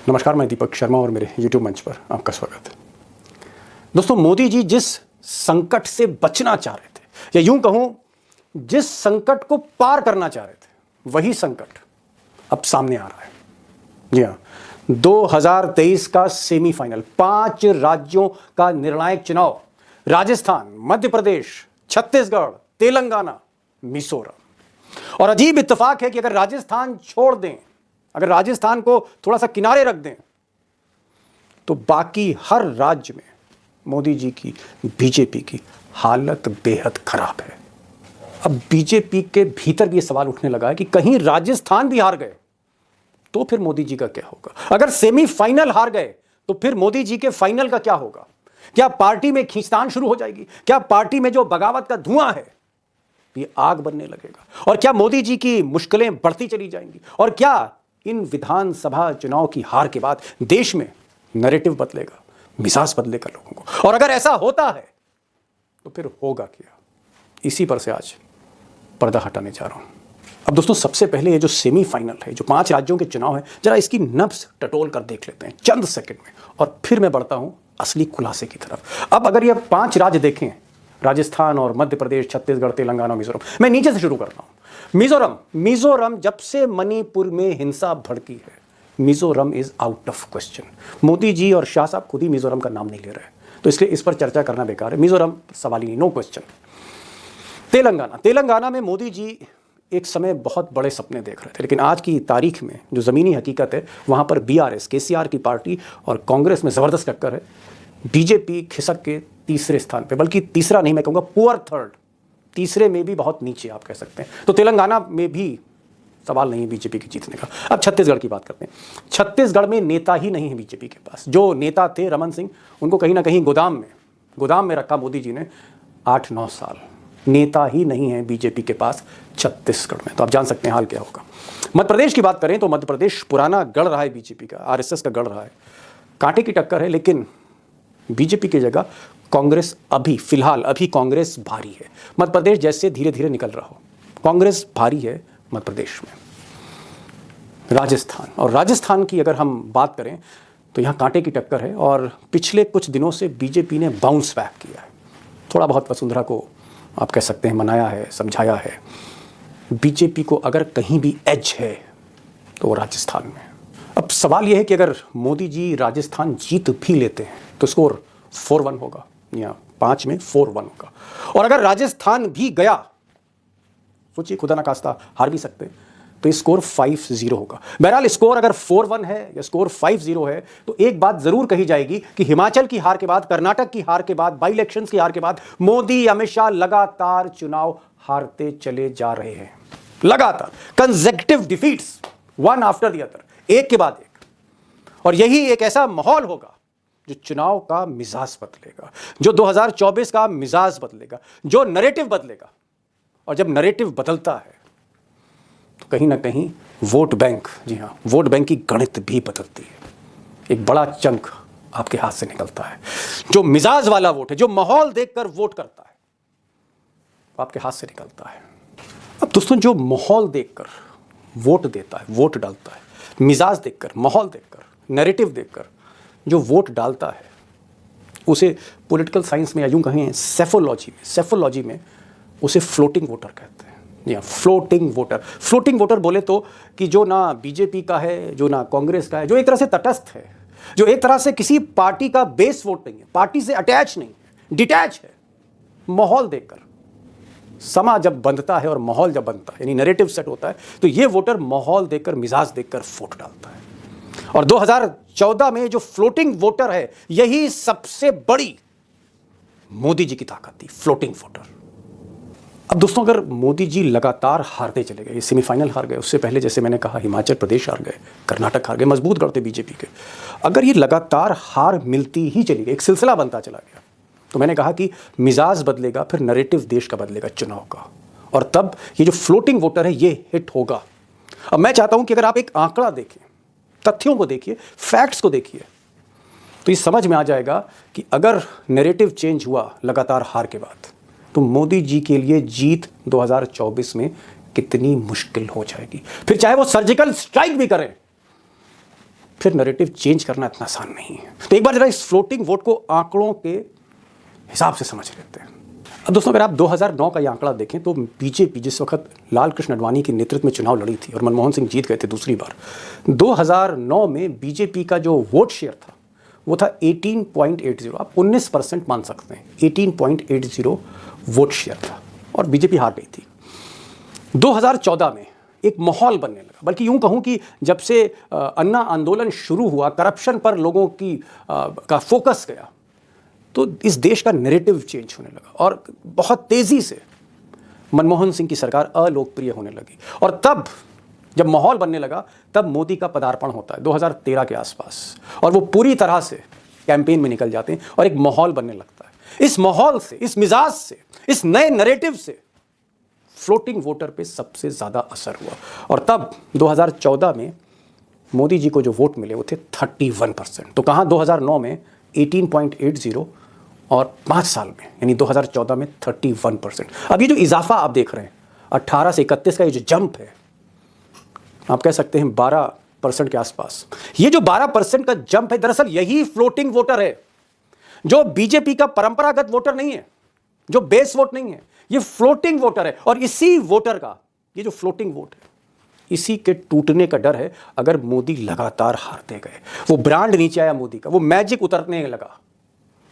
नमस्कार, मैं दीपक शर्मा और मेरे YouTube मंच पर आपका स्वागत है। दोस्तों, मोदी जी जिस संकट से बचना चाह रहे थे, या यूं कहूं जिस संकट को पार करना चाह रहे थे, वही संकट अब सामने आ रहा है। जी हां, 2023 का सेमीफाइनल 5 राज्यों का निर्णायक चुनाव, राजस्थान, मध्य प्रदेश, छत्तीसगढ़, तेलंगाना, मिजोरम। और अजीब इत्तेफाक है कि अगर राजस्थान छोड़ दें, अगर राजस्थान को थोड़ा सा किनारे रख दें, तो बाकी हर राज्य में मोदी जी की, बीजेपी की हालत बेहद खराब है। अब बीजेपी के भीतर भी ये सवाल उठने लगा है कि कहीं राजस्थान भी हार गए तो फिर मोदी जी का क्या होगा? अगर सेमीफाइनल हार गए तो फिर मोदी जी के फाइनल का क्या होगा? क्या पार्टी में खींचतान शुरू हो जाएगी? क्या पार्टी में जो बगावत का धुआं है ये आग बनने लगेगा? और क्या मोदी जी की मुश्किलें बढ़ती चली जाएंगी? और क्या इन विधानसभा चुनाव की हार के बाद देश में नैरेटिव बदलेगा, मिजाज बदलेगा लोगों को? और अगर ऐसा होता है तो फिर होगा क्या? इसी पर से आज पर्दा हटाने जा रहा हूं। अब दोस्तों, सबसे पहले ये जो सेमीफाइनल है, जो 5 राज्यों के चुनाव है, जरा इसकी नब्ज टटोल कर देख लेते हैं चंद सेकंड में, और फिर मैं बढ़ता हूं असली खुलासे की तरफ। अब अगर ये 5 राज्य देखें, राजस्थान और मध्य प्रदेश, छत्तीसगढ़, तेलंगाना, मिजोरम, मैं नीचे से शुरू करता हूं। मिजोरम जब से मणिपुर में हिंसा भड़की है, Mizoram is out of question. Modi ji और शाह साहब खुद ही मिजोरम का नाम नहीं ले रहे, तो इसलिए इस पर चर्चा करना बेकार है। मिजोरम सवाल ही नहीं, नो क्वेश्चन। तेलंगाना में मोदी जी एक समय बहुत बड़े सपने देख रहे थे, लेकिन आज की तारीख में जो ज़मीनी हकीकत है, वहाँ पर बीआरएस, केसीआर की पार्टी और कांग्रेस में ज़बरदस्त टक्कर है। बीजेपी खिसक के तीसरे स्थान पे, बल्कि तीसरा नहीं, मैं कहूँगा पुअर थर्ड, तीसरे में भी बहुत नीचे आप कह सकते हैं। तो तेलंगाना में भी सवाल नहीं है बीजेपी के जीतने का। अब छत्तीसगढ़ की बात करते हैं। छत्तीसगढ़ में नेता ही नहीं है बीजेपी के पास। जो नेता थे रमन सिंह, उनको कहीं ना कहीं गोदाम में रखा मोदी जी ने 8-9 साल। नेता ही नहीं है बीजेपी के पास छत्तीसगढ़ में, तो आप जान सकते हैं हाल क्या होगा। मध्य प्रदेश की बात करें तो मध्य प्रदेश पुराना गढ़ रहा है बीजेपी का, आरएसएस का गढ़ रहा है, कांटे की टक्कर है, लेकिन बीजेपी की जगह कांग्रेस फिलहाल कांग्रेस भारी है। मध्य प्रदेश जैसे धीरे धीरे निकल रहा हो, कांग्रेस भारी है मध्य प्रदेश में। राजस्थान की अगर हम बात करें तो यहाँ कांटे की टक्कर है, और पिछले कुछ दिनों से बीजेपी ने बाउंस बैक किया है। थोड़ा बहुत वसुंधरा को आप कह सकते हैं मनाया है, समझाया है। बीजेपी को अगर कहीं भी एज है तो वो राजस्थान में। अब सवाल यह है कि अगर मोदी जी राजस्थान जीत भी लेते हैं तो स्कोर 4-1 होगा, या 5 में 4-1 होगा। और अगर राजस्थान भी गया, सोचिए खुदा ना खास्ता हार भी सकते हैं, तो स्कोर 5-0 होगा। बहरहाल स्कोर अगर 4-1 है या स्कोर 5-0 है, तो एक बात जरूर कही जाएगी कि हिमाचल की हार के बाद, कर्नाटक की हार के बाद, बाई इलेक्शंस की हार के बाद मोदी अमित शाह लगातार चुनाव हारते चले जा रहे हैं। लगातार consecutive defeats, one after the other, एक के बाद एक। और यही एक ऐसा माहौल होगा जो चुनाव का मिजाज बदलेगा, जो 2024 का मिजाज बदलेगा, जो नैरेटिव बदलेगा। और जब नैरेटिव बदलता है तो कहीं ना कहीं वोट बैंक, जी हाँ, वोट बैंक की गणित भी बदलती है। एक बड़ा चंक आपके हाथ से निकलता है। जो मिजाज वाला वोट है, जो माहौल देखकर वोट करता है, आपके हाथ से निकलता है। अब दोस्तों, जो माहौल देखकर वोट देता है, वोट डालता है, मिजाज देखकर, माहौल देखकर, नैरेटिव देखकर जो वोट डालता है, उसे पॉलिटिकल साइंस में, या यूं कहें सेफोलॉजी में उसे फ्लोटिंग वोटर कहते हैं। या फ्लोटिंग वोटर बोले तो कि जो ना बीजेपी का है, जो ना कांग्रेस का है, जो एक तरह से तटस्थ है, जो एक तरह से किसी पार्टी का बेस वोट नहीं है, पार्टी से अटैच नहीं है, डिटैच है। माहौल देखकर, समा जब बंधता है और माहौल जब बनता है, यानी नैरेटिव सेट होता है, तो ये वोटर माहौल देखकर, मिजाज देखकर वोट डालता है। और 2014 में जो फ्लोटिंग वोटर है, यही सबसे बड़ी मोदी जी की ताकत थी, फ्लोटिंग वोटर। अब दोस्तों, अगर मोदी जी लगातार हारते चले गए, सेमीफाइनल हार गए, उससे पहले जैसे मैंने कहा हिमाचल प्रदेश हार गए, कर्नाटक हार गए, मजबूत गढ़ थे बीजेपी के, अगर ये लगातार हार मिलती ही चली गई, एक सिलसिला बनता चला गया, तो मैंने कहा कि मिजाज बदलेगा, फिर नैरेटिव देश का बदलेगा, चुनाव का। और तब ये जो फ्लोटिंग वोटर है ये हिट होगा। अब मैं चाहता हूं कि अगर आप एक आंकड़ा देखें, तथ्यों को देखिए, फैक्ट्स को देखिए, तो ये समझ में आ जाएगा कि अगर नैरेटिव चेंज हुआ लगातार हार के बाद, तो मोदी जी के लिए जीत 2024 में, कितनी मुश्किल हो जाएगी। फिर चाहे वो सर्जिकल स्ट्राइक भी करें फिर नैरेटिव चेंज करना इतना आसान नहीं है। तो एक बार जरा इस फ्लोटिंग वोट को आंकड़ों के हिसाब से समझ लेते हैं। अब दोस्तों, अगर आप 2009 का ये आंकड़ा देखें तो बीजेपी जिस वक्त लाल कृष्ण आडवाणी के नेतृत्व में चुनाव लड़ी थी और मनमोहन सिंह जीत गए थे दूसरी बार, 2009 में बीजेपी का जो वोट शेयर था वो था 18.80। आप 19% मान सकते हैं, 18.80 वोट शेयर था और बीजेपी हार गई थी। 2014 में एक माहौल बनने लगा, बल्कि यूं कहूं कि जब से अन्ना आंदोलन शुरू हुआ, करप्शन पर लोगों की का फोकस गया, तो इस देश का नैरेटिव चेंज होने लगा और बहुत तेजी से मनमोहन सिंह की सरकार अलोकप्रिय होने लगी। और तब जब माहौल बनने लगा तब मोदी का पदार्पण होता है 2013 के आसपास, और वो पूरी तरह से कैंपेन में निकल जाते हैं और एक माहौल बनने लगता है। इस माहौल से, इस मिजाज से, इस नए नैरेटिव से फ्लोटिंग वोटर पे सबसे ज़्यादा असर हुआ। और तब 2014 में मोदी जी को जो वोट मिले वो थे 31%। तो कहाँ 2009 में 18.80 और 5 साल में यानी 2014 में 31%। अब ये जो इजाफा आप देख रहे हैं 18 से 31 का ये जो जंप है, आप कह सकते हैं 12% के आसपास। ये जो 12% का जंप है, दरअसल यही फ्लोटिंग वोटर है, जो बीजेपी का परंपरागत वोटर नहीं है, जो बेस वोट नहीं है, ये फ्लोटिंग वोटर है। और इसी वोटर का ये जो फ्लोटिंग वोट है, इसी के टूटने का डर है अगर मोदी लगातार हारते गए, वो ब्रांड नीचे आया मोदी का, वो मैजिक उतरने लगा,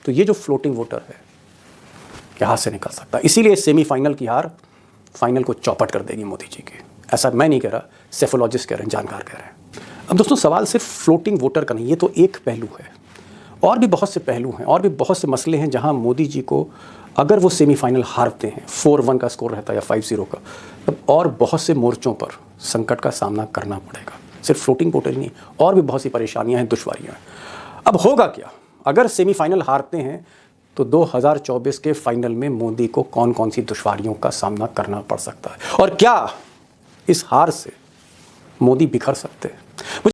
तो ये जो फ्लोटिंग वोटर है यहां से निकल सकता है। इसीलिए सेमीफाइनल की हार फाइनल को चौपट कर देगी मोदी जी की। ऐसा मैं नहीं कह रहा, सेफोलॉजिस्ट कह रहे हैं, जानकार कह रहे हैं। अब दोस्तों, सवाल सिर्फ फ्लोटिंग वोटर का नहीं, ये तो एक पहलू है, और भी बहुत से पहलू हैं, और भी बहुत से मसले हैं जहां मोदी जी को अगर वो सेमीफाइनल हारते हैं, 4-1 का स्कोर रहता है या 5-0 का, तब और बहुत से मोर्चों पर संकट का सामना करना पड़ेगा। सिर्फ फ्लोटिंग वोटर ही नहीं, और भी बहुत सी परेशानियां हैं, दुश्वारियां हैं। अब होगा क्या अगर सेमीफाइनल हारते हैं, तो 2024 के फाइनल में मोदी को कौन कौन सी दुश्वारियों का सामना करना पड़ सकता है, और क्या इस हार से मोदी बिखर सकते हैं?